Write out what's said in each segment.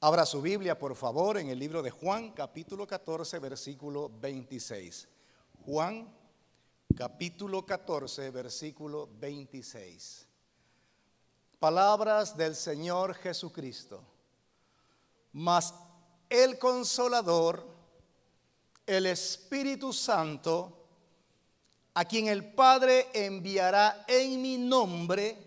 Abra su Biblia, por favor, en el libro de Juan, capítulo 14, versículo 26. Juan, capítulo 14, versículo 26. Palabras del Señor Jesucristo. Mas el Consolador, el Espíritu Santo, a quien el Padre enviará en mi nombre,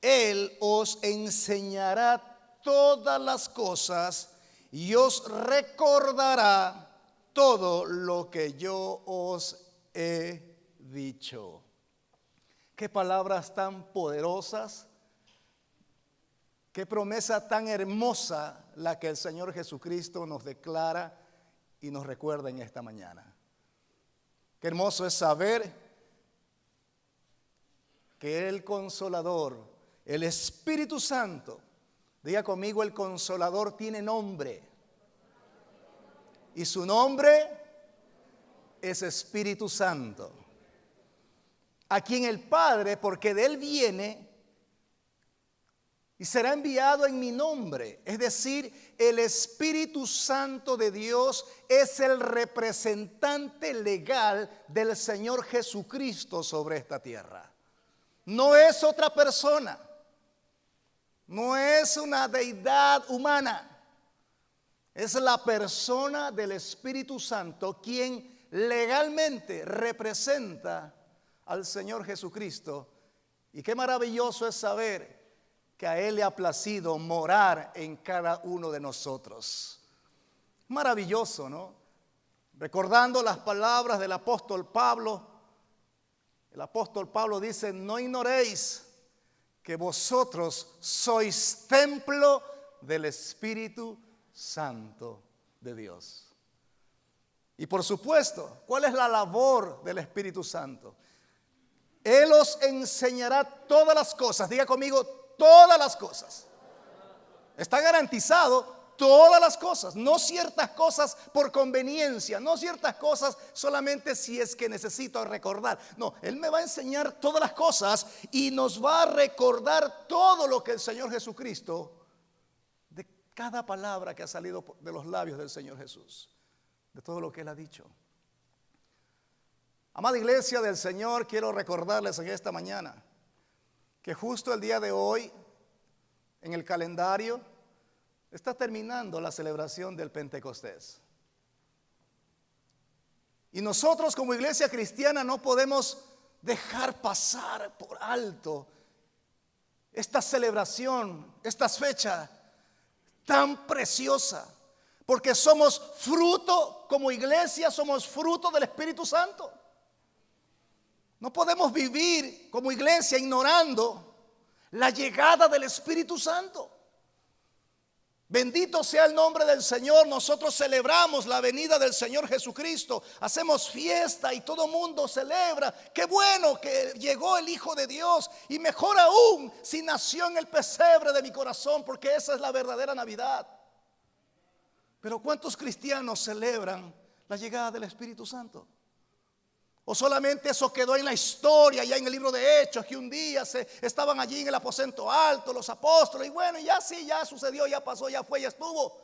Él os enseñará todas las cosas y os recordará todo lo que yo os he dicho. Qué palabras tan poderosas, qué promesa tan hermosa la que el Señor Jesucristo nos declara y nos recuerda en esta mañana. Qué hermoso es saber que el Consolador, el Espíritu Santo, diga conmigo, el Consolador tiene nombre. Y su nombre es Espíritu Santo. A quien el Padre, porque de Él viene, y será enviado en mi nombre. Es decir, el Espíritu Santo de Dios es el representante legal del Señor Jesucristo sobre esta tierra. No es otra persona. No es una deidad humana. Es la persona del Espíritu Santo quien legalmente representa al Señor Jesucristo. Y qué maravilloso es saber que a Él le ha placido morar en cada uno de nosotros. Maravilloso, ¿no? Recordando las palabras del apóstol Pablo, el apóstol Pablo dice: no ignoréis que vosotros sois templo del Espíritu Santo de Dios. Y por supuesto, ¿cuál es la labor del Espíritu Santo? Él os enseñará todas las cosas. Diga conmigo, todas las cosas. Está garantizado todas las cosas, no ciertas cosas por conveniencia, no ciertas cosas solamente si es que necesito recordar. No, Él me va a enseñar todas las cosas y nos va a recordar todo lo que el Señor Jesucristo, de cada palabra que ha salido de los labios del Señor Jesús, de todo lo que Él ha dicho. Amada iglesia del Señor, quiero recordarles en esta mañana que justo el día de hoy, en el calendario, está terminando la celebración del Pentecostés. Y nosotros como iglesia cristiana no podemos dejar pasar por alto esta celebración, esta fecha tan preciosa, porque somos fruto, como iglesia somos fruto del Espíritu Santo. No podemos vivir como iglesia ignorando la llegada del Espíritu Santo. Bendito sea el nombre del Señor. Nosotros celebramos la venida del Señor Jesucristo. Hacemos fiesta y todo mundo celebra. Qué bueno que llegó el Hijo de Dios. Y mejor aún si nació en el pesebre de mi corazón, porque esa es la verdadera Navidad. Pero ¿cuántos cristianos celebran la llegada del Espíritu Santo? ¿O solamente eso quedó en la historia, ya en el libro de Hechos, que un día estaban allí en el aposento alto los apóstoles y bueno, ya sí, ya sucedió, ya pasó, ya fue, ya estuvo?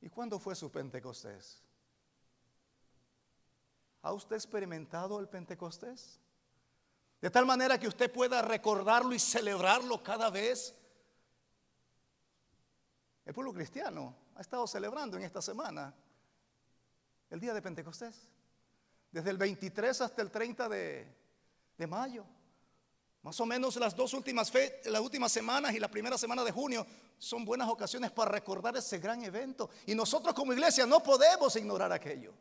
¿Y cuándo fue su Pentecostés? ¿Ha usted experimentado el Pentecostés? De tal manera que usted pueda recordarlo y celebrarlo cada vez. El pueblo cristiano ha estado celebrando en esta semana el día de Pentecostés, desde el 23 hasta el 30 de mayo. Más o menos las últimas semanas y la primera semana de junio son buenas ocasiones para recordar ese gran evento. Y nosotros como iglesia no podemos ignorar aquello.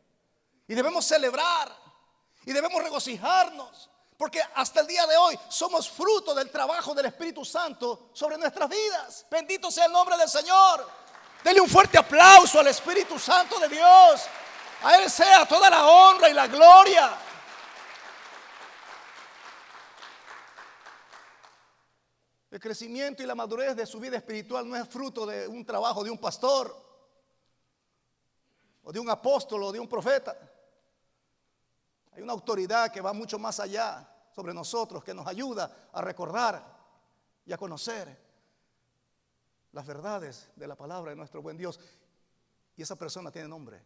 Y debemos celebrar y debemos regocijarnos, porque hasta el día de hoy somos fruto del trabajo del Espíritu Santo sobre nuestras vidas. Bendito sea el nombre del Señor. Denle un fuerte aplauso al Espíritu Santo de Dios. A Él sea toda la honra y la gloria. El crecimiento y la madurez de su vida espiritual no es fruto de un trabajo de un pastor o de un apóstol o de un profeta. Hay una autoridad que va mucho más allá sobre nosotros, que nos ayuda a recordar y a conocer. las verdades de la palabra de nuestro buen Dios. Y esa persona tiene nombre.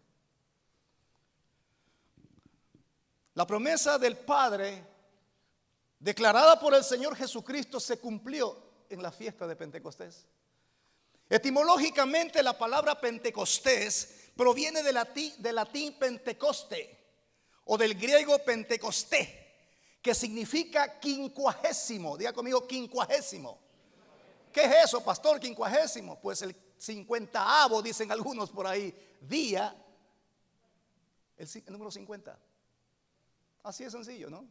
La promesa del Padre declarada por el Señor Jesucristo se cumplió en la fiesta de Pentecostés. Etimológicamente la palabra Pentecostés proviene del latín Pentecoste o del griego Pentecosté, que significa quincuagésimo. Diga conmigo, quincuagésimo. ¿Qué es eso, pastor? Quincuagésimo. Pues el 50avo, dicen algunos por ahí, día, el número 50. Así es sencillo, ¿no?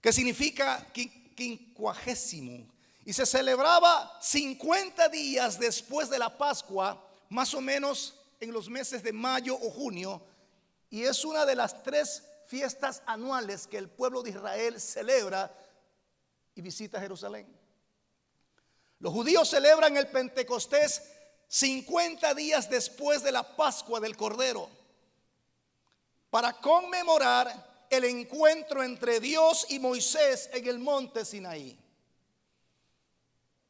Que significa quincuagésimo. Y se celebraba 50 días después de la Pascua, más o menos en los meses de mayo o junio. Y es una de las 3 fiestas anuales que el pueblo de Israel celebra y visita Jerusalén. Los judíos celebran el Pentecostés 50 días después de la Pascua del Cordero, para conmemorar el encuentro entre Dios y Moisés en el monte Sinaí,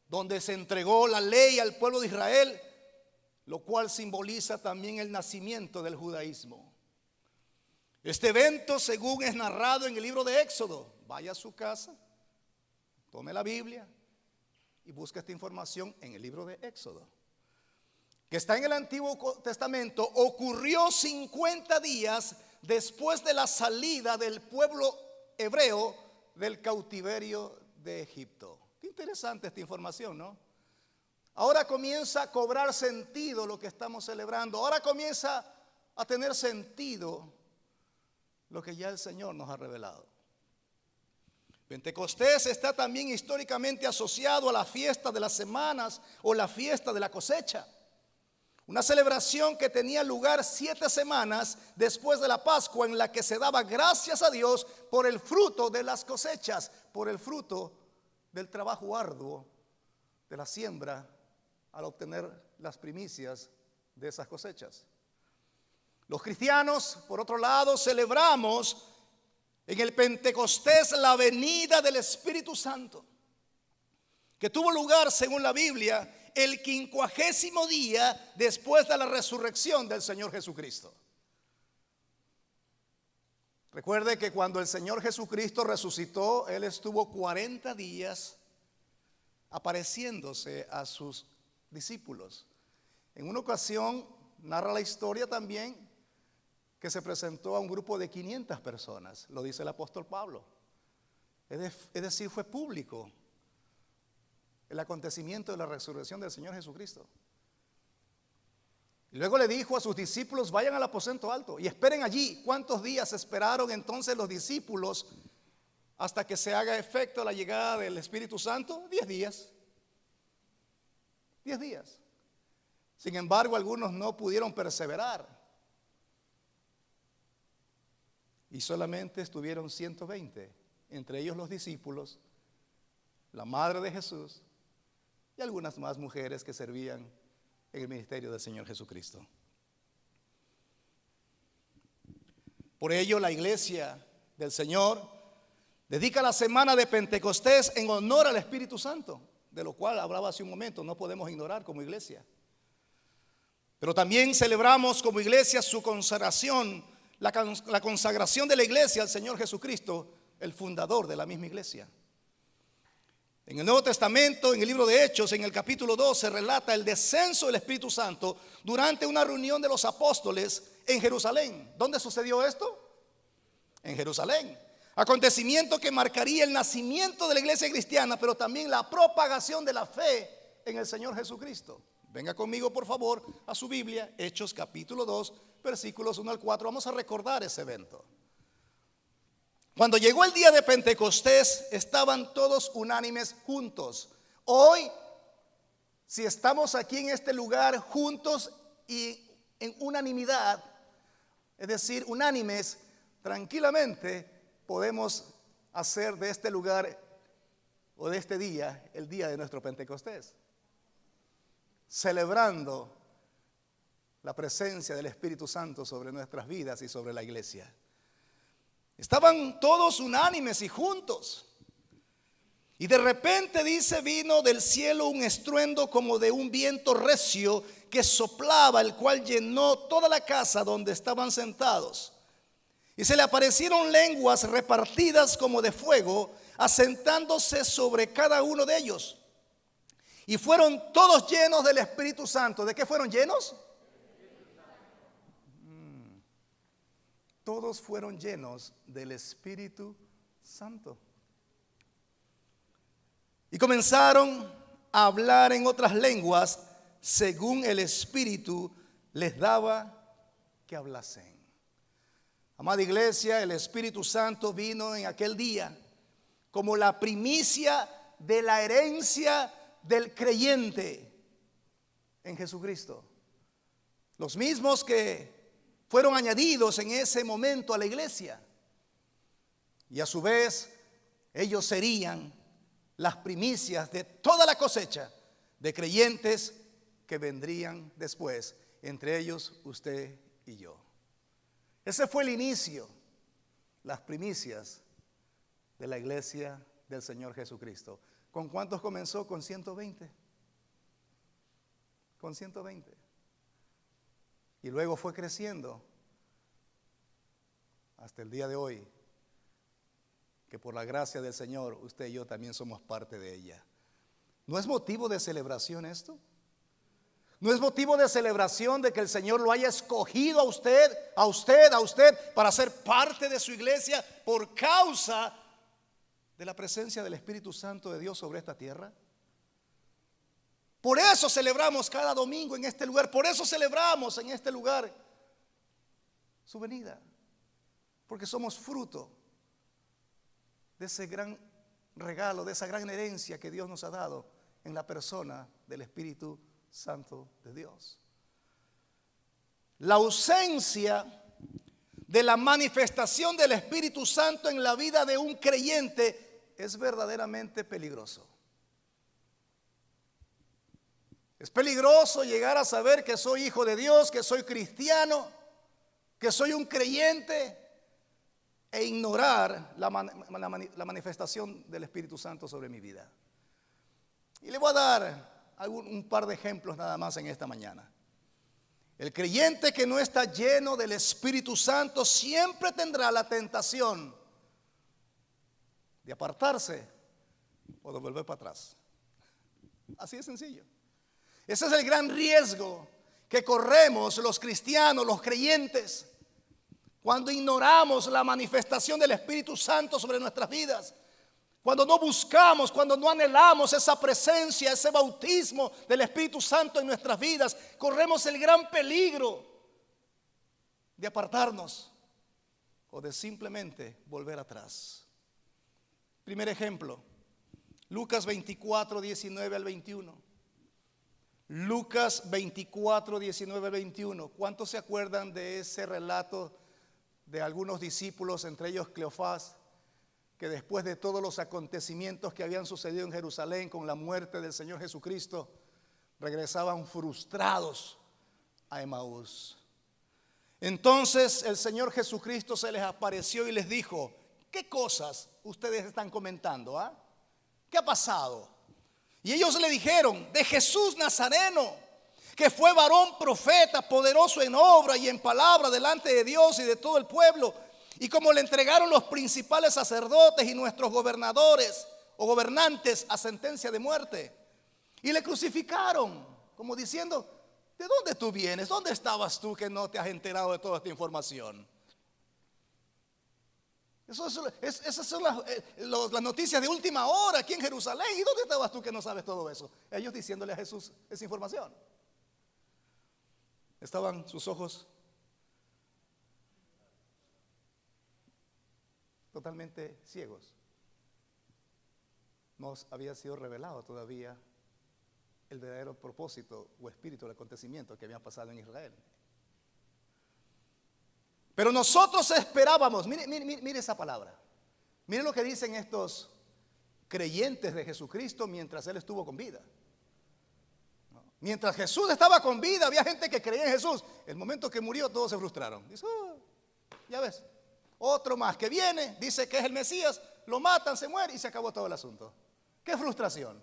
donde se entregó la ley al pueblo de Israel, lo cual simboliza también el nacimiento del judaísmo. Este evento, según es narrado en el libro de Éxodo, vaya a su casa, tome la Biblia y busque esta información en el libro de Éxodo, que está en el Antiguo Testamento, ocurrió 50 días después de la salida del pueblo hebreo del cautiverio de Egipto. Qué interesante esta información, ¿no? Ahora comienza a cobrar sentido lo que estamos celebrando. Ahora comienza a tener sentido lo que ya el Señor nos ha revelado. Pentecostés está también históricamente asociado a la fiesta de las semanas o la fiesta de la cosecha. Una celebración que tenía lugar 7 semanas después de la Pascua, en la que se daba gracias a Dios por el fruto de las cosechas, por el fruto del trabajo arduo de la siembra al obtener las primicias de esas cosechas. Los cristianos, por otro lado, celebramos en el Pentecostés la venida del Espíritu Santo, que tuvo lugar, según la Biblia, el 50º día después de la resurrección del Señor Jesucristo. Recuerde que cuando el Señor Jesucristo resucitó, Él estuvo 40 días apareciéndose a sus discípulos. En una ocasión, narra la historia también, que se presentó a un grupo de 500 personas, lo dice el apóstol Pablo. Es decir, fue público el acontecimiento de la resurrección del Señor Jesucristo. Y luego le dijo a sus discípulos: vayan al aposento alto y esperen allí. ¿Cuántos días esperaron entonces los discípulos hasta que se haga efecto la llegada del Espíritu Santo? 10 días. 10 días. Sin embargo, algunos no pudieron perseverar y solamente estuvieron 120, entre ellos los discípulos, la madre de Jesús y algunas más mujeres que servían en el ministerio del Señor Jesucristo. Por ello, la iglesia del Señor dedica la semana de Pentecostés en honor al Espíritu Santo, de lo cual hablaba hace un momento, no podemos ignorar como iglesia. Pero también celebramos como iglesia su consagración, la consagración de la iglesia al Señor Jesucristo, el fundador de la misma iglesia. En el Nuevo Testamento, en el libro de Hechos, en el capítulo 2, se relata el descenso del Espíritu Santo durante una reunión de los apóstoles en Jerusalén. ¿Dónde sucedió esto? En Jerusalén. Acontecimiento que marcaría el nacimiento de la iglesia cristiana, pero también la propagación de la fe en el Señor Jesucristo. Venga conmigo, por favor, a su Biblia, Hechos capítulo 2, versículos 1 al 4. Vamos a recordar ese evento. Cuando llegó el día de Pentecostés, estaban todos unánimes juntos. Hoy, si estamos aquí en este lugar juntos y en unanimidad, es decir, unánimes, tranquilamente podemos hacer de este lugar o de este día el día de nuestro Pentecostés, celebrando la presencia del Espíritu Santo sobre nuestras vidas y sobre la iglesia. Estaban todos unánimes y juntos. Y de repente dice, vino del cielo un estruendo como de un viento recio que soplaba, el cual llenó toda la casa donde estaban sentados. Y se le aparecieron lenguas repartidas como de fuego, asentándose sobre cada uno de ellos. Y fueron todos llenos del Espíritu Santo. ¿De qué fueron llenos? Todos fueron llenos del Espíritu Santo. Y comenzaron a hablar en otras lenguas según el Espíritu les daba que hablasen. Amada iglesia, el Espíritu Santo vino en aquel día como la primicia de la herencia del creyente en Jesucristo. Los mismos que fueron añadidos en ese momento a la iglesia. Y a su vez, ellos serían las primicias de toda la cosecha de creyentes que vendrían después, entre ellos usted y yo. Ese fue el inicio, las primicias de la iglesia del Señor Jesucristo. ¿Con cuántos comenzó? Con 120. Con 120. Y luego fue creciendo hasta el día de hoy, que por la gracia del Señor usted y yo también somos parte de ella. ¿No es motivo de celebración esto? ¿No es motivo de celebración de que el Señor lo haya escogido a usted para ser parte de su iglesia por causa de la presencia del Espíritu Santo de Dios sobre esta tierra? Por eso celebramos cada domingo en este lugar, por eso celebramos en este lugar su venida, porque somos fruto de ese gran regalo, de esa gran herencia que Dios nos ha dado en la persona del Espíritu Santo de Dios. La ausencia de la manifestación del Espíritu Santo en la vida de un creyente es verdaderamente peligroso. Es peligroso llegar a saber que soy hijo de Dios, que soy cristiano, que soy un creyente e ignorar la manifestación del Espíritu Santo sobre mi vida. Y le voy a dar un par de ejemplos nada más en esta mañana. El creyente que no está lleno del Espíritu Santo siempre tendrá la tentación de apartarse o de volver para atrás. Así de sencillo. Ese es el gran riesgo que corremos los cristianos, los creyentes, cuando ignoramos la manifestación del Espíritu Santo sobre nuestras vidas. Cuando no buscamos, cuando no anhelamos esa presencia, ese bautismo del Espíritu Santo en nuestras vidas, corremos el gran peligro de apartarnos o de simplemente volver atrás. Primer ejemplo, Lucas 24, 19 al 21. Lucas 24, 19 al 21. ¿Cuántos se acuerdan de ese relato de algunos discípulos, entre ellos Cleofás, que después de todos los acontecimientos que habían sucedido en Jerusalén con la muerte del Señor Jesucristo, regresaban frustrados a Emaús? Entonces el Señor Jesucristo se les apareció y les dijo: ¿qué cosas ustedes están comentando? ¿Qué ha pasado? Y ellos le dijeron: de Jesús Nazareno, que fue varón profeta, poderoso en obra y en palabra delante de Dios y de todo el pueblo. Y como le entregaron los principales sacerdotes y nuestros gobernadores o gobernantes a sentencia de muerte, y le crucificaron, como diciendo: ¿de dónde tú vienes? ¿Dónde estabas tú que no te has enterado de toda esta información? Esas son las noticias de última hora aquí en Jerusalén. ¿Y dónde estabas tú que no sabes todo eso? Ellos diciéndole a Jesús esa información. Estaban sus ojos totalmente ciegos. No había sido revelado todavía el verdadero propósito o espíritu del acontecimiento que había pasado en Israel. Pero nosotros esperábamos, mire esa palabra, mire lo que dicen estos creyentes de Jesucristo mientras Él estuvo con vida. Mientras Jesús estaba con vida, había gente que creía en Jesús. El momento que murió, todos se frustraron. Dice: ya ves, otro más que viene, dice que es el Mesías, lo matan, se muere y se acabó todo el asunto. ¿Qué frustración?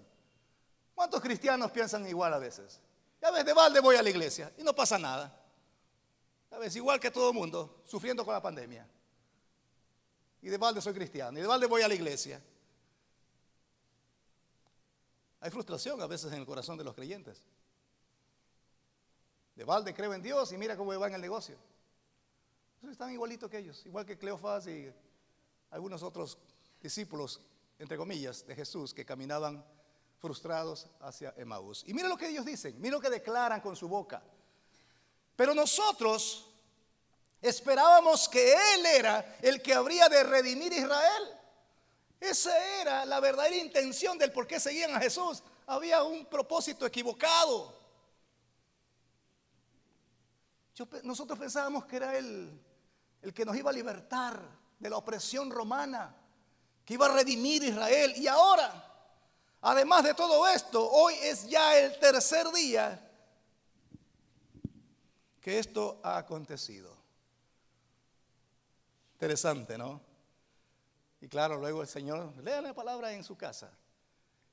¿Cuántos cristianos piensan igual a veces? Ya ves, de balde voy a la iglesia y no pasa nada. Ya ves, igual que todo el mundo, sufriendo con la pandemia. Y de balde soy cristiano, y de balde voy a la iglesia. Hay frustración a veces en el corazón de los creyentes. De balde creo en Dios y mira cómo va en el negocio. Entonces están igualitos que ellos, igual que Cleofás y algunos otros discípulos, entre comillas, de Jesús que caminaban frustrados hacia Emaús. Y mira lo que ellos dicen, mira lo que declaran con su boca. Pero nosotros esperábamos que Él era el que habría de redimir a Israel. Esa era la verdadera intención del por qué seguían a Jesús. Había un propósito equivocado. Nosotros pensábamos que era el que nos iba a libertar de la opresión romana, que iba a redimir a Israel. Y ahora, además de todo esto, hoy es ya el tercer día que esto ha acontecido. Interesante, ¿no? Y claro, luego el Señor, lea la palabra en su casa.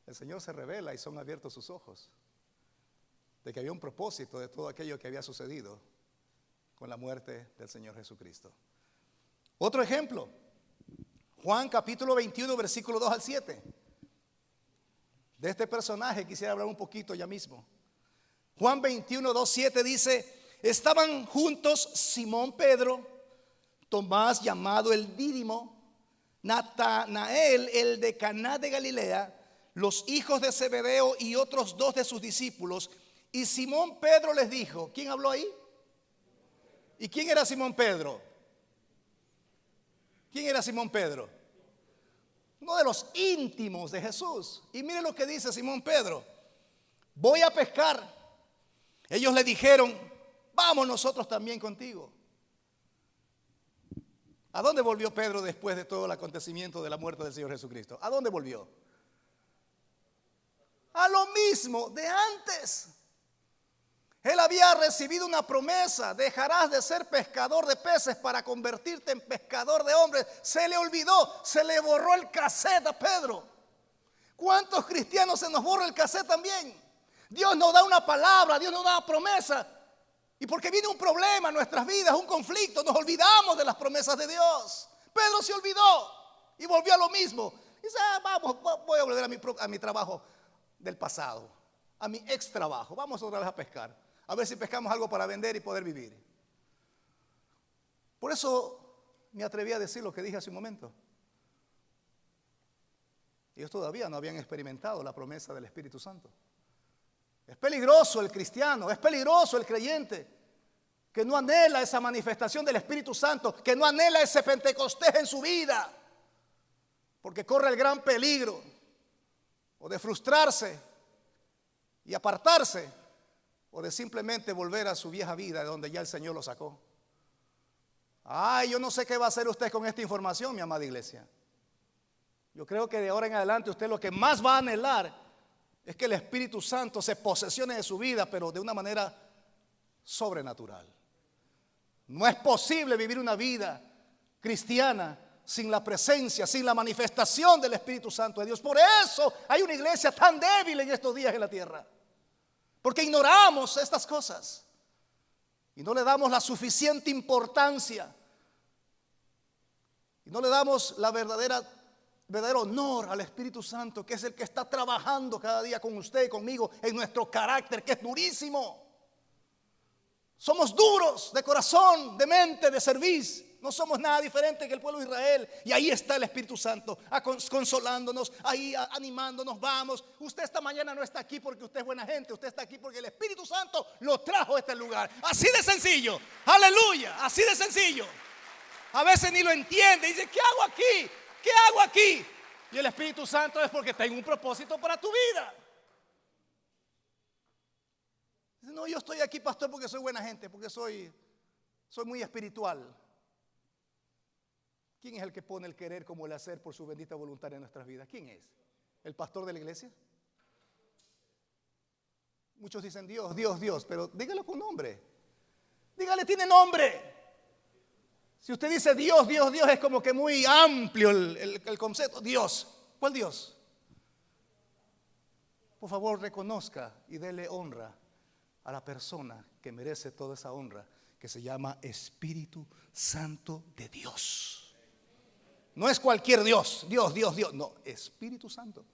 El Señor se revela y son abiertos sus ojos de que había un propósito de todo aquello que había sucedido con la muerte del Señor Jesucristo. Otro ejemplo, Juan capítulo 21, versículo 2 al 7. De este personaje quisiera hablar un poquito ya mismo. Juan 21, 2, 7 dice: estaban juntos Simón Pedro, Tomás llamado el Dídimo, Natanael el de Caná de Galilea, los hijos de Zebedeo y otros dos de sus discípulos. Y Simón Pedro les dijo, ¿quién habló ahí? ¿Y quién era Simón Pedro? ¿Quién era Simón Pedro? Uno de los íntimos de Jesús. Y mire lo que dice Simón Pedro: voy a pescar. Ellos le dijeron, vamos nosotros también contigo. ¿A dónde volvió Pedro después de todo el acontecimiento de la muerte del Señor Jesucristo? ¿A dónde volvió? A lo mismo de antes. Él había recibido una promesa: dejarás de ser pescador de peces para convertirte en pescador de hombres. Se le olvidó, se le borró el cassette a Pedro. ¿Cuántos cristianos se nos borra el cassette también? Dios nos da una palabra, Dios nos da una promesa, y porque viene un problema en nuestras vidas, un conflicto, nos olvidamos de las promesas de Dios. Pedro se olvidó y volvió a lo mismo. Dice, vamos, voy a volver a mi trabajo del pasado, a mi ex trabajo. Vamos otra vez a pescar, a ver si pescamos algo para vender y poder vivir. Por eso me atreví a decir lo que dije hace un momento. Ellos todavía no habían experimentado la promesa del Espíritu Santo. Es peligroso el cristiano, es peligroso el creyente que no anhela esa manifestación del Espíritu Santo, que no anhela ese Pentecostés en su vida, porque corre el gran peligro o de frustrarse y apartarse, o de simplemente volver a su vieja vida de donde ya el Señor lo sacó. Ay, yo no sé qué va a hacer usted con esta información, mi amada iglesia. Yo creo que de ahora en adelante usted lo que más va a anhelar es que el Espíritu Santo se posesione de su vida, pero de una manera sobrenatural. No es posible vivir una vida cristiana sin la presencia, sin la manifestación del Espíritu Santo de Dios. Por eso hay una iglesia tan débil en estos días en la tierra, porque ignoramos estas cosas y no le damos la suficiente importancia y no le damos la verdadero honor al Espíritu Santo, que es el que está trabajando cada día con usted y conmigo en nuestro carácter, que es durísimo. Somos duros de corazón, de mente, de cerviz. No somos nada diferente que el pueblo de Israel. Y ahí está el Espíritu Santo consolándonos, ahí animándonos. Vamos, usted esta mañana no está aquí porque usted es buena gente. Usted está aquí porque el Espíritu Santo lo trajo a este lugar. Así de sencillo, aleluya, así de sencillo. A veces ni lo entiende, dice, ¿qué hago aquí? ¿Qué hago aquí? Y el Espíritu Santo es porque tengo un propósito para tu vida. Dice, no, yo estoy aquí, pastor, porque soy buena gente, porque soy muy espiritual. ¿Quién es el que pone el querer como el hacer por su bendita voluntad en nuestras vidas? ¿Quién es? ¿El pastor de la iglesia? Muchos dicen Dios, Dios, Dios, pero dígalo con nombre. Dígale, tiene nombre. Si usted dice Dios, Dios, Dios, es como que muy amplio el concepto. Dios, ¿cuál Dios? por favor reconozca y dele honra a la persona que merece toda esa honra, que se llama Espíritu Santo de Dios. No es cualquier Dios, Dios, no, Espíritu Santo.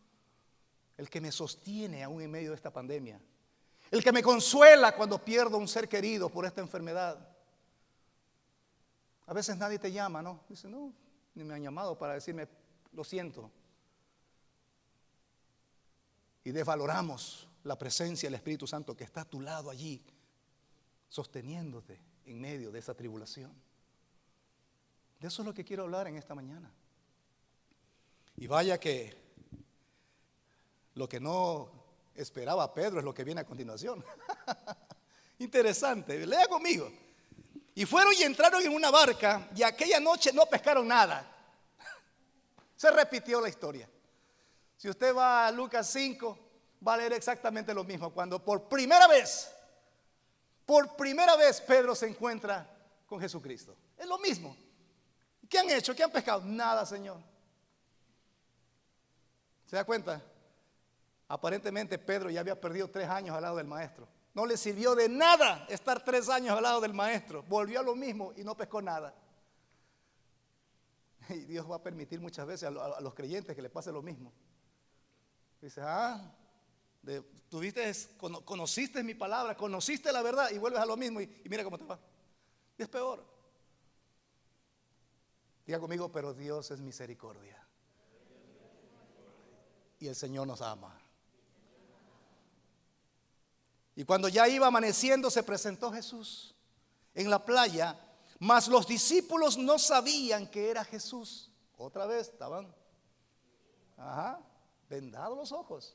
El que me sostiene aún en medio de esta pandemia. El que me consuela cuando pierdo un ser querido por esta enfermedad. A veces nadie te llama, ¿no? Dice, no, ni me han llamado para decirme, lo siento. Y desvaloramos la presencia del Espíritu Santo que está a tu lado allí, sosteniéndote en medio de esa tribulación. De eso es lo que quiero hablar en esta mañana. Y vaya que lo que no esperaba Pedro es lo que viene a continuación. Interesante, lea conmigo. Y fueron y entraron en una barca y aquella noche no pescaron nada. Se repitió la historia. Si usted va a Lucas 5, va a leer exactamente lo mismo. Cuando por primera vez Pedro se encuentra con Jesucristo. Es lo mismo. ¿Qué han hecho? ¿Qué han pescado? Nada, Señor. ¿Se da cuenta? Aparentemente Pedro ya había perdido 3 años al lado del maestro. No le sirvió de nada estar 3 años al lado del maestro. Volvió a lo mismo y no pescó nada. Y Dios va a permitir muchas veces a los creyentes que le pase lo mismo. Dice, conociste mi palabra, conociste la verdad y vuelves a lo mismo y mira cómo te va. Y es peor. Diga conmigo, pero Dios es misericordia. Y el Señor nos ama. Y cuando ya iba amaneciendo se presentó Jesús en la playa, mas los discípulos no sabían que era Jesús. Otra vez estaban vendados los ojos.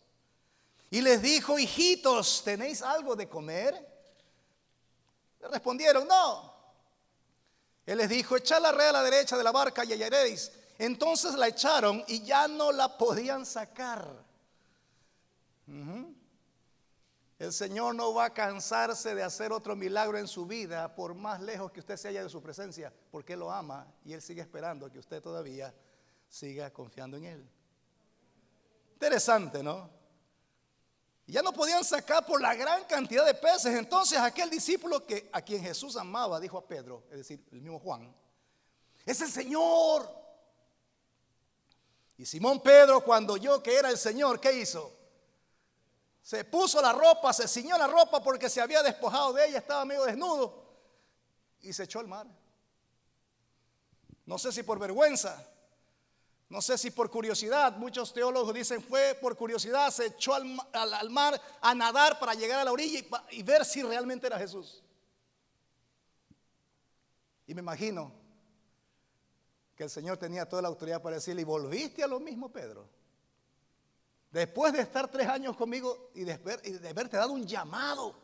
Y les dijo, hijitos, ¿tenéis algo de comer? Le respondieron, no. Él les dijo, echad la red a la derecha de la barca y hallaréis. Entonces la echaron y ya no la podían sacar. El Señor no va a cansarse de hacer otro milagro en su vida, por más lejos que usted se haya de su presencia, porque Él lo ama y Él sigue esperando que usted todavía siga confiando en Él. Interesante, ¿no? Y ya no podían sacar por la gran cantidad de peces. Entonces aquel discípulo a quien Jesús amaba dijo a Pedro, es decir, el mismo Juan, es el Señor. Y Simón Pedro, cuando oyó que era el Señor, ¿qué hizo? Se puso la ropa, se ciñó la ropa porque se había despojado de ella, estaba medio desnudo y se echó al mar. No sé si por vergüenza, no sé si por curiosidad. Muchos teólogos dicen fue por curiosidad, se echó al mar a nadar para llegar a la orilla y ver si realmente era Jesús. Y me imagino que el Señor tenía toda la autoridad para decirle, y volviste a lo mismo, Pedro. Después de estar 3 años conmigo y de haberte dado un llamado,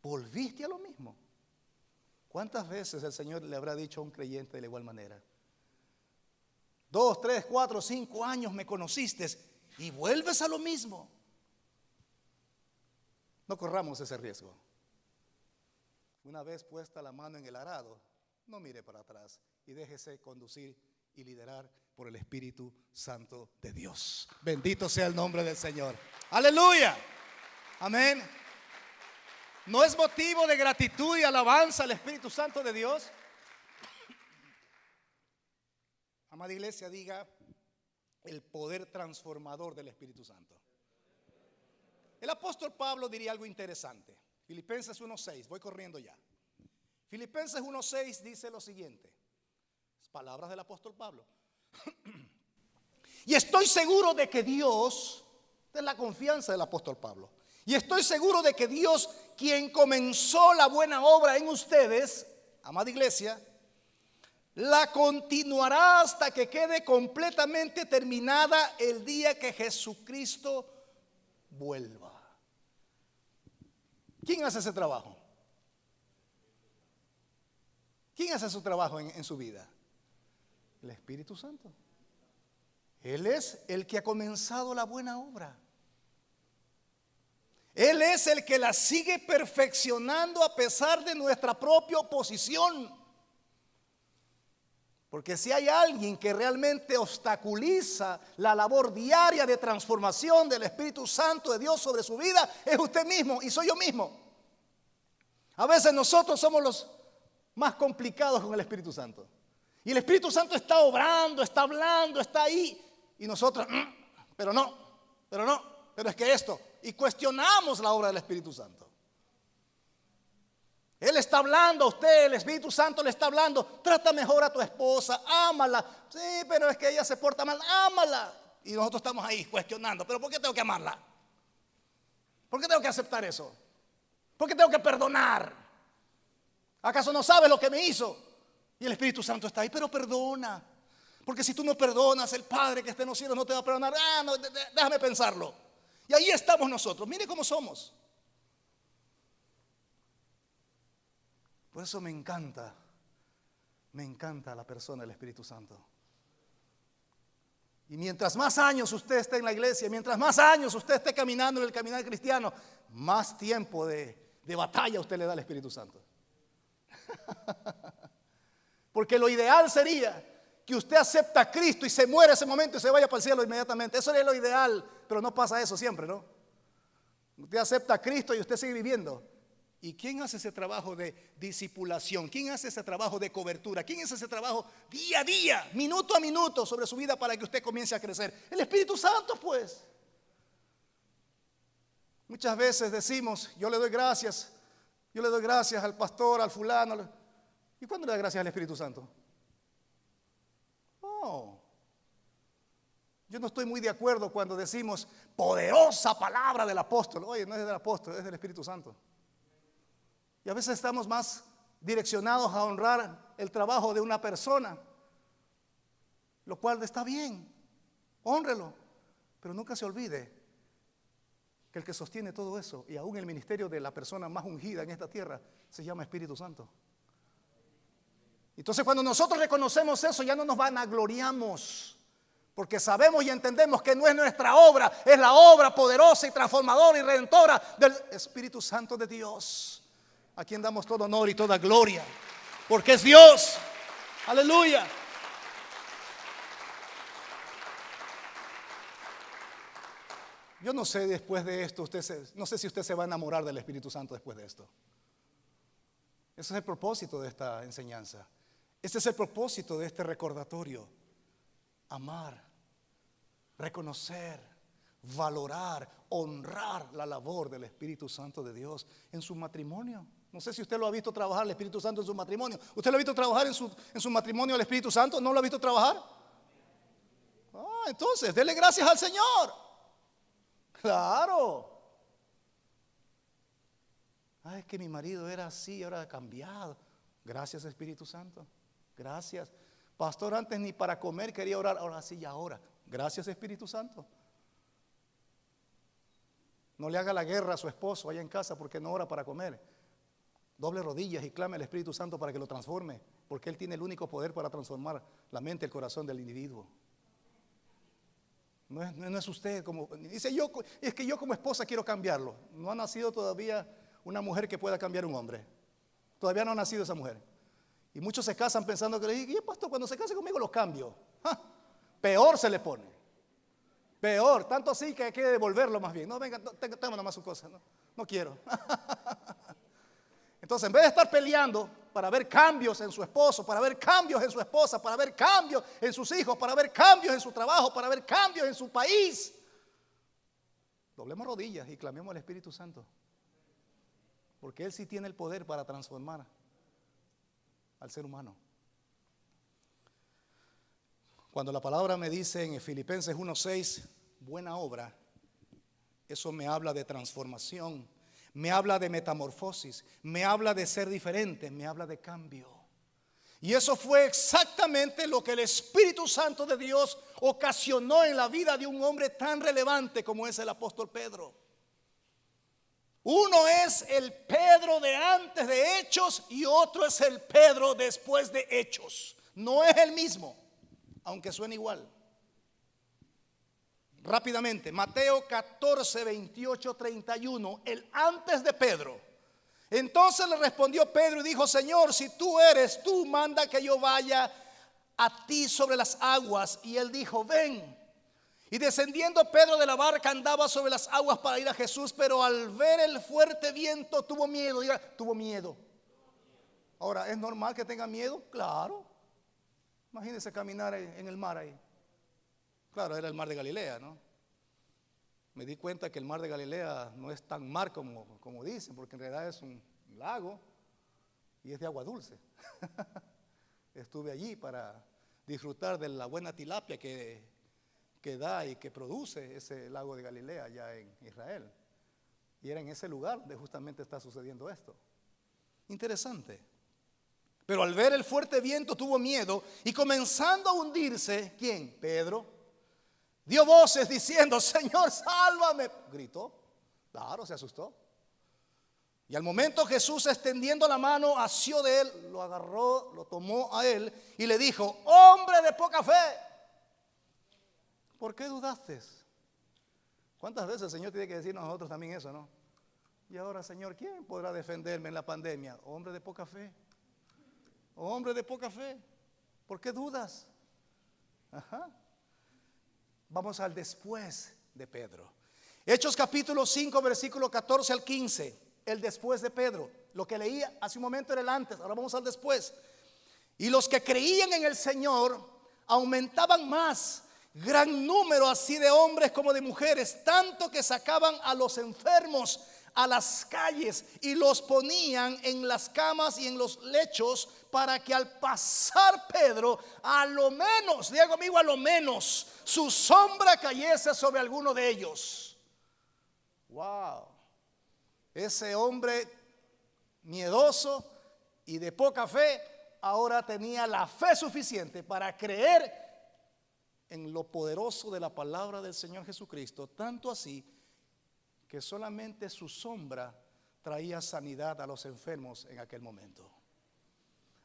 volviste a lo mismo. ¿Cuántas veces el Señor le habrá dicho a un creyente de la igual manera? 2, 3, 4, 5 años me conociste y vuelves a lo mismo. No corramos ese riesgo. Una vez puesta la mano en el arado, no mire para atrás y déjese conducir y liderar por el Espíritu Santo de Dios. Bendito sea el nombre del Señor. Aleluya. Amén. ¿No es motivo de gratitud y alabanza al Espíritu Santo de Dios? Amada iglesia, diga el poder transformador del Espíritu Santo. El apóstol Pablo diría algo interesante. Filipenses 1:6, voy corriendo ya. Filipenses 1:6 dice lo siguiente. Palabras del apóstol Pablo. Y estoy seguro de que Dios, esta es la confianza del apóstol Pablo, y estoy seguro de que Dios, quien comenzó la buena obra en ustedes, amada iglesia, la continuará hasta que quede completamente terminada el día que Jesucristo vuelva. ¿Quién hace ese trabajo? ¿Quién hace su trabajo en su vida? El Espíritu Santo. Él es el que ha comenzado la buena obra. Él es el que la sigue perfeccionando a pesar de nuestra propia oposición. Porque si hay alguien que realmente obstaculiza la labor diaria de transformación del Espíritu Santo de Dios sobre su vida, es usted mismo y soy yo mismo. A veces nosotros somos los más complicados con el Espíritu Santo. Y el Espíritu Santo está obrando, está hablando, está ahí. Y nosotros, pero es que esto. Y cuestionamos la obra del Espíritu Santo. Él está hablando a usted, el Espíritu Santo le está hablando. Trata mejor a tu esposa, ámala. Sí, pero es que ella se porta mal, ámala. Y nosotros estamos ahí cuestionando. ¿Pero por qué tengo que amarla? ¿Por qué tengo que aceptar eso? ¿Por qué tengo que perdonar? ¿Acaso no sabes lo que me hizo? Y el Espíritu Santo está ahí, pero perdona. Porque si tú no perdonas, el Padre que está en los cielos no te va a perdonar. No, déjame pensarlo. Y ahí estamos nosotros. Mire cómo somos. Por eso me encanta la persona del Espíritu Santo. Y mientras más años usted esté en la iglesia, mientras más años usted esté caminando en el caminar cristiano, más tiempo de batalla usted le da al Espíritu Santo. Porque lo ideal sería que usted acepta a Cristo y se muere ese momento y se vaya para el cielo inmediatamente. Eso es lo ideal, pero no pasa eso siempre, ¿no? Usted acepta a Cristo y usted sigue viviendo. ¿Y quién hace ese trabajo de discipulación? ¿Quién hace ese trabajo de cobertura? ¿Quién hace ese trabajo día a día, minuto a minuto sobre su vida para que usted comience a crecer? El Espíritu Santo, pues. Muchas veces decimos, yo le doy gracias al pastor, al fulano. ¿Y cuándo le da gracias al Espíritu Santo? No. Yo no estoy muy de acuerdo cuando decimos poderosa palabra del apóstol. Oye, no es del apóstol, es del Espíritu Santo. Y a veces estamos más direccionados a honrar el trabajo de una persona, lo cual está bien, hónrelo, pero nunca se olvide que el que sostiene todo eso, y aún el ministerio de la persona más ungida en esta tierra, se llama Espíritu Santo. Entonces cuando nosotros reconocemos eso, ya no nos vanagloriamos, porque sabemos y entendemos que no es nuestra obra, es la obra poderosa y transformadora y redentora del Espíritu Santo de Dios, a quien damos todo honor y toda gloria, porque es Dios. Aleluya. Yo no sé después de esto, no sé si usted se va a enamorar del Espíritu Santo después de esto. Ese es el propósito de esta enseñanza. Ese es el propósito de este recordatorio. Amar, reconocer, valorar, honrar la labor del Espíritu Santo de Dios en su matrimonio. No sé si usted lo ha visto trabajar el Espíritu Santo en su matrimonio. ¿Usted lo ha visto trabajar en su matrimonio el Espíritu Santo? ¿No lo ha visto trabajar? Entonces, dele gracias al Señor. Claro. Es que mi marido era así, ahora ha cambiado. Gracias, Espíritu Santo. Gracias. Pastor, antes ni para comer quería orar, ahora sí y ahora. Gracias, Espíritu Santo. No le haga la guerra a su esposo allá en casa porque no ora para comer. Doble rodillas y clame al Espíritu Santo para que lo transforme, porque Él tiene el único poder para transformar la mente y el corazón del individuo. No es usted como dice, es que yo como esposa quiero cambiarlo. No ha nacido todavía una mujer que pueda cambiar un hombre. Todavía no ha nacido esa mujer. Y muchos se casan pensando que, y pastor, cuando se case conmigo los cambio. Peor se le pone. Peor, tanto así que hay que devolverlo más bien. No, venga, tengo nomás su cosa. No quiero. Entonces, en vez de estar peleando para ver cambios en su esposo, para ver cambios en su esposa, para ver cambios en sus hijos, para ver cambios en su trabajo, para ver cambios en su país, doblemos rodillas y clamemos al Espíritu Santo, porque Él sí tiene el poder para transformar al ser humano. Cuando la palabra me dice en Filipenses 1:6, buena obra, eso me habla de transformación. Me habla de metamorfosis, me habla de ser diferente, me habla de cambio. Y eso fue exactamente lo que el Espíritu Santo de Dios ocasionó en la vida de un hombre tan relevante como es el apóstol Pedro. Uno es el Pedro de antes de Hechos y otro es el Pedro después de Hechos. No es el mismo, aunque suene igual. Rápidamente, Mateo 14, 28, 31, el antes de Pedro. Entonces le respondió Pedro y dijo: Señor, si tú eres, tú manda que yo vaya a ti sobre las aguas. Y él dijo, ven. Y descendiendo Pedro de la barca andaba sobre las aguas para ir a Jesús, pero al ver el fuerte viento tuvo miedo. Diga, tuvo miedo. Ahora, ¿es normal que tenga miedo? Claro. Imagínense caminar en el mar ahí. Claro, era el mar de Galilea, ¿no? Me di cuenta que el mar de Galilea no es tan mar como dicen, porque en realidad es un lago y es de agua dulce. Estuve allí para disfrutar de la buena tilapia que da y que produce ese lago de Galilea allá en Israel. Y era en ese lugar donde justamente está sucediendo esto. Interesante. Pero al ver el fuerte viento tuvo miedo y comenzando a hundirse, ¿quién? Pedro. Dio voces diciendo, Señor, sálvame. Gritó. Claro, se asustó. Y al momento Jesús, extendiendo la mano, asió de él, lo agarró, lo tomó a él y le dijo, hombre de poca fe, ¿por qué dudaste? ¿Cuántas veces el Señor tiene que decirnos a nosotros también eso, no? Y ahora, Señor, ¿quién podrá defenderme en la pandemia? Hombre de poca fe. Hombre de poca fe, ¿por qué dudas? Ajá. Vamos al después de Pedro. Hechos capítulo 5, versículo 14 al 15. El después de Pedro. Lo que leía hace un momento era el antes, ahora vamos al después. Y los que creían en el Señor aumentaban más, gran número así de hombres como de mujeres, tanto que sacaban a los enfermos a las calles y los ponían en las camas y en los lechos, para que al pasar Pedro, a lo menos, diga conmigo, a lo menos su sombra cayese sobre alguno de ellos. Wow. Ese hombre miedoso y de poca fe ahora tenía la fe suficiente para creer en lo poderoso de la palabra del Señor Jesucristo, tanto así que solamente su sombra traía sanidad a los enfermos en aquel momento.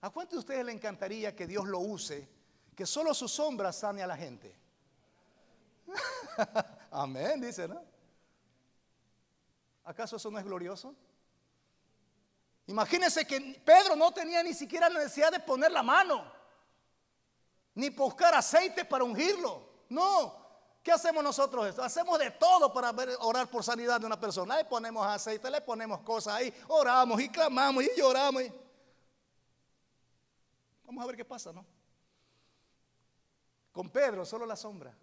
¿A cuántos de ustedes le encantaría que Dios lo use, que solo su sombra sane a la gente? Amén, dice, ¿no? ¿Acaso eso no es glorioso? Imagínense que Pedro no tenía ni siquiera la necesidad de poner la mano, ni buscar aceite para ungirlo. No. ¿Qué hacemos nosotros? Hacemos de todo para orar por sanidad de una persona. Le ponemos aceite, le ponemos cosas ahí, oramos y clamamos y lloramos. Vamos a ver qué pasa, ¿no? Con Pedro solo la sombra.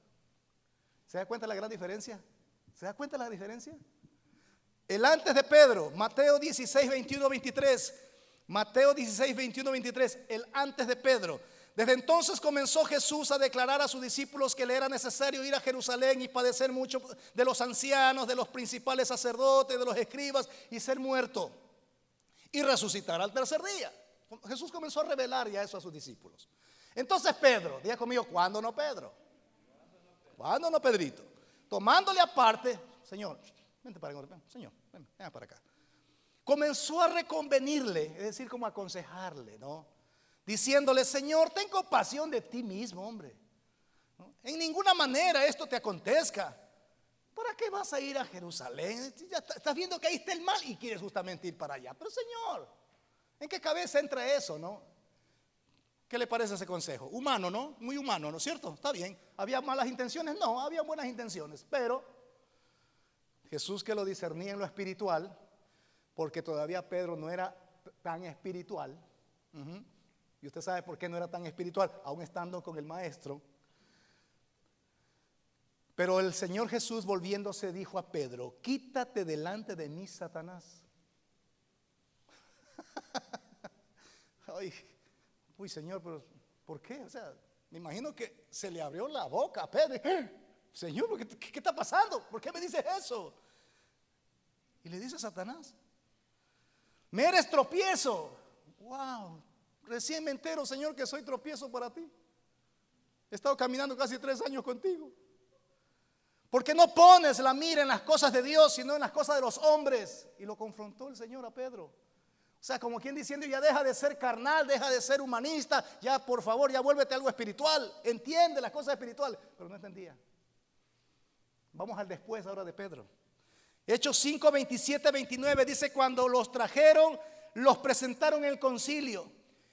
¿Se da cuenta la gran diferencia? ¿Se da cuenta la diferencia? El antes de Pedro, Mateo 16, 21, 23. Mateo 16, 21, 23. El antes de Pedro. Desde entonces comenzó Jesús a declarar a sus discípulos que le era necesario ir a Jerusalén y padecer mucho de los ancianos, de los principales sacerdotes, de los escribas, y ser muerto y resucitar al tercer día. Jesús comenzó a revelar ya eso a sus discípulos. Entonces Pedro, diga conmigo, ¿cuándo no Pedro? ¿Cuándo no Pedrito? Tomándole aparte, Señor, vente para acá, Señor, ven para acá. Comenzó a reconvenirle, es decir, como aconsejarle, ¿no? Diciéndole, Señor, ten compasión de ti mismo, hombre. ¿No? En ninguna manera esto te acontezca. ¿Para qué vas a ir a Jerusalén? Ya estás viendo que ahí está el mal y quieres justamente ir para allá. Pero Señor, ¿en qué cabeza entra eso, no? ¿Qué le parece ese consejo? Humano, ¿no? Muy humano, ¿no es cierto? Está bien. ¿Había malas intenciones? No, había buenas intenciones. Pero Jesús, que lo discernía en lo espiritual, porque todavía Pedro no era tan espiritual. Y usted sabe por qué no era tan espiritual, aún estando con el maestro. Pero el Señor Jesús, volviéndose, dijo a Pedro, quítate delante de mí, Satanás. Ay, uy, Señor, pero ¿por qué? O sea, me imagino que se le abrió la boca a Pedro. Señor, ¿qué está pasando? ¿Por qué me dices eso? Y le dice a Satanás, me eres tropiezo. Wow, recién me entero, Señor, que soy tropiezo para ti. He estado caminando casi 3 años contigo. ¿Por qué no pones la mira en las cosas de Dios, sino en las cosas de los hombres? Y lo confrontó el Señor a Pedro. O sea, como quien diciendo, ya deja de ser carnal, deja de ser humanista, ya por favor, ya vuélvete algo espiritual. Entiende las cosas espirituales. Pero no entendía. Vamos al después ahora de Pedro. Hechos 5, 27, 29 dice, cuando los trajeron, los presentaron en el concilio.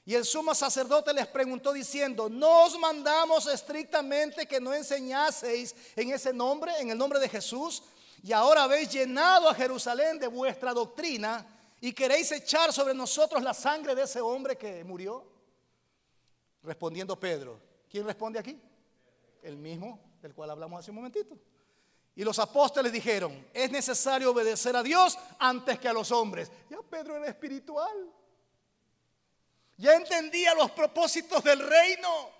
Y el sumo sacerdote les preguntó diciendo: ¿no os mandamos estrictamente que no enseñaseis en ese nombre, en el nombre de Jesús? Y ahora habéis llenado a Jerusalén de vuestra doctrina y queréis echar sobre nosotros la sangre de ese hombre que murió. Respondiendo Pedro, ¿quién responde aquí? El mismo del cual hablamos hace un momentito. Y los apóstoles dijeron: es necesario obedecer a Dios antes que a los hombres. Ya Pedro era espiritual. Ya entendía los propósitos del reino.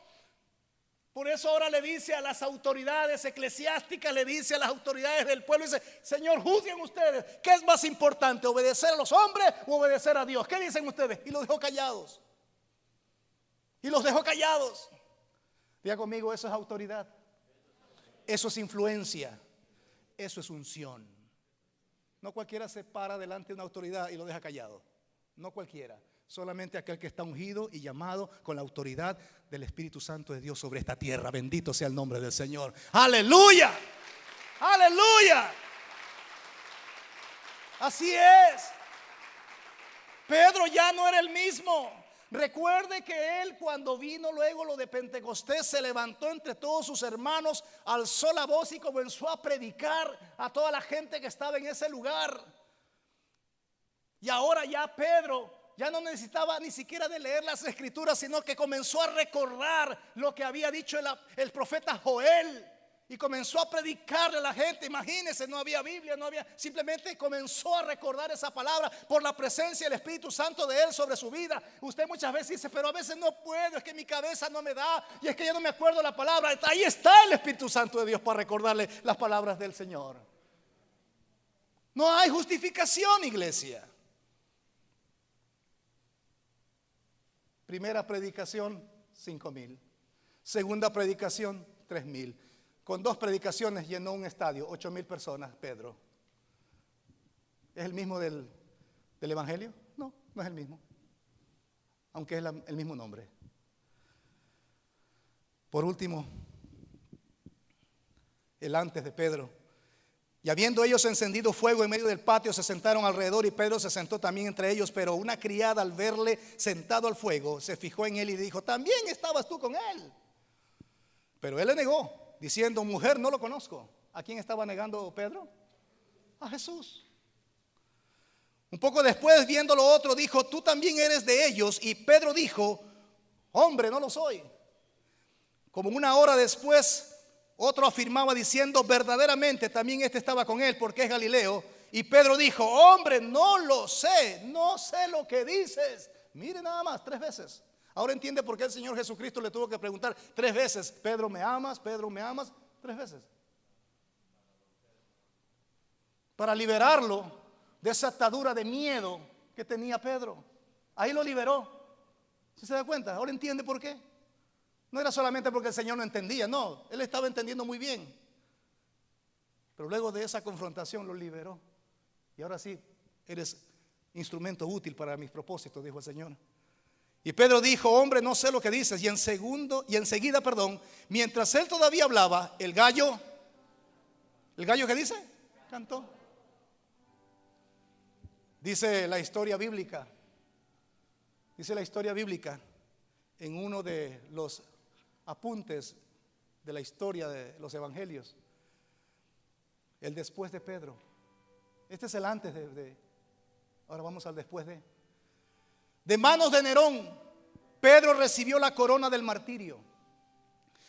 Por eso ahora le dice a las autoridades eclesiásticas, le dice a las autoridades del pueblo, dice: Señor, juzguen ustedes, ¿qué es más importante, obedecer a los hombres o obedecer a Dios? ¿Qué dicen ustedes? Y los dejó callados. Y los dejó callados. Diga conmigo, eso es autoridad. Eso es influencia. Eso es unción. No cualquiera se para delante de una autoridad y lo deja callado. No cualquiera. Solamente aquel que está ungido y llamado con la autoridad del Espíritu Santo de Dios sobre esta tierra. Bendito sea el nombre del Señor. ¡Aleluya! ¡Aleluya! Así es. Pedro ya no era el mismo. Recuerde que él, cuando vino luego lo de Pentecostés, se levantó entre todos sus hermanos, alzó la voz y comenzó a predicar a toda la gente que estaba en ese lugar. Y ahora ya Pedro ya no necesitaba ni siquiera de leer las escrituras, sino que comenzó a recordar lo que había dicho el profeta Joel. Y comenzó a predicarle a la gente. Imagínense, no había Biblia, no había, simplemente comenzó a recordar esa palabra por la presencia del Espíritu Santo de él sobre su vida. Usted muchas veces dice: pero a veces no puedo, es que mi cabeza no me da, y es que ya no me acuerdo la palabra. Ahí está el Espíritu Santo de Dios para recordarle las palabras del Señor. No hay justificación, iglesia. Primera predicación, 5,000. Segunda predicación, 3,000. Con 2 predicaciones llenó un estadio, 8,000 personas, Pedro. ¿Es el mismo del Evangelio? No, no es el mismo. Aunque es el mismo nombre. Por último, el antes de Pedro. Y habiendo ellos encendido fuego en medio del patio, se sentaron alrededor y Pedro se sentó también entre ellos. Pero una criada, al verle sentado al fuego, se fijó en él y dijo: ¿también estabas tú con él? Pero él le negó, diciendo: mujer, no lo conozco. ¿A quién estaba negando Pedro? A Jesús. Un poco después, viendo lo otro, dijo: tú también eres de ellos. Y Pedro dijo: hombre, no lo soy. Como una hora después, otro afirmaba diciendo: verdaderamente también este estaba con él, porque es Galileo. Y Pedro dijo: hombre, no lo sé, no sé lo que dices. Mire nada más, 3 veces. Ahora entiende por qué el Señor Jesucristo le tuvo que preguntar 3 veces: Pedro, ¿me amas? Pedro, ¿me amas? 3 veces. Para liberarlo de esa atadura de miedo que tenía Pedro. Ahí lo liberó. ¿Sí se da cuenta? Ahora entiende por qué. No era solamente porque el Señor no entendía, no, él estaba entendiendo muy bien. Pero luego de esa confrontación lo liberó. Y ahora sí, eres instrumento útil para mis propósitos, dijo el Señor. Y Pedro dijo: hombre, no sé lo que dices. Y enseguida, mientras él todavía hablaba, ¿el gallo qué dice? Cantó. Dice la historia bíblica en uno de los apuntes de la historia de los evangelios, el después de Pedro. Este es el antes ahora vamos al después de. De manos de Nerón, Pedro recibió la corona del martirio,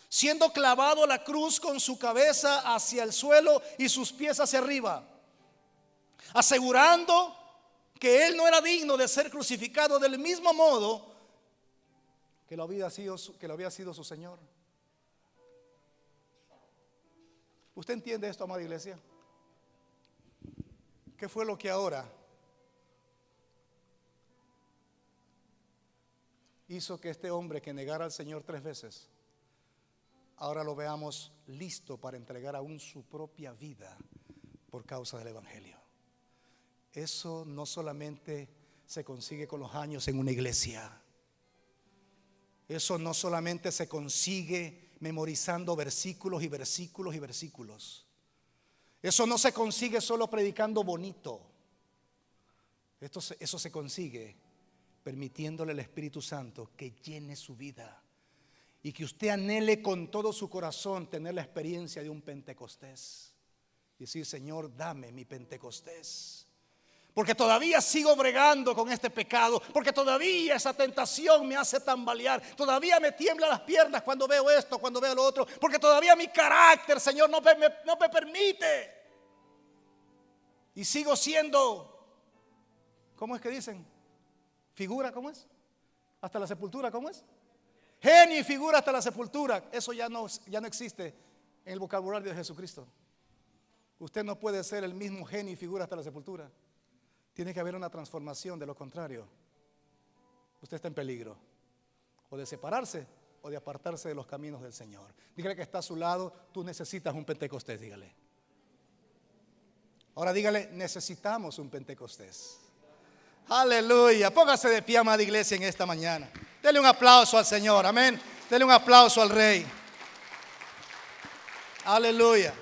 siendo clavado a la cruz con su cabeza hacia el suelo y sus pies hacia arriba, asegurando que él no era digno de ser crucificado del mismo modo que lo había sido su Señor. ¿Usted entiende esto, amada iglesia? ¿Qué fue lo que ahora hizo que este hombre que negara al Señor 3 veces, ahora lo veamos listo para entregar aún su propia vida por causa del Evangelio? Eso no solamente se consigue con los años en una iglesia. Eso no solamente se consigue memorizando versículos y versículos y versículos. Eso no se consigue solo predicando bonito. Eso se consigue permitiéndole al Espíritu Santo que llene su vida y que usted anhele con todo su corazón tener la experiencia de un Pentecostés y decir: Señor, dame mi Pentecostés, porque todavía sigo bregando con este pecado, porque todavía esa tentación me hace tambalear, todavía me tiemblan las piernas cuando veo esto, cuando veo lo otro, porque todavía mi carácter, Señor, no me permite, y sigo siendo, ¿cómo es que dicen? Figura, ¿cómo es? Hasta la sepultura, ¿cómo es? Genio y figura hasta la sepultura. Eso ya no existe en el vocabulario de Jesucristo. Usted no puede ser el mismo genio y figura hasta la sepultura. Tiene que haber una transformación, de lo contrario usted está en peligro, o de separarse o de apartarse de los caminos del Señor. Dígale que está a su lado: tú necesitas un Pentecostés. Dígale. Ahora dígale: necesitamos un Pentecostés. Aleluya. Póngase de pie, amada iglesia, en esta mañana. Dele un aplauso al Señor. Amén. Dele un aplauso al Rey. Aleluya.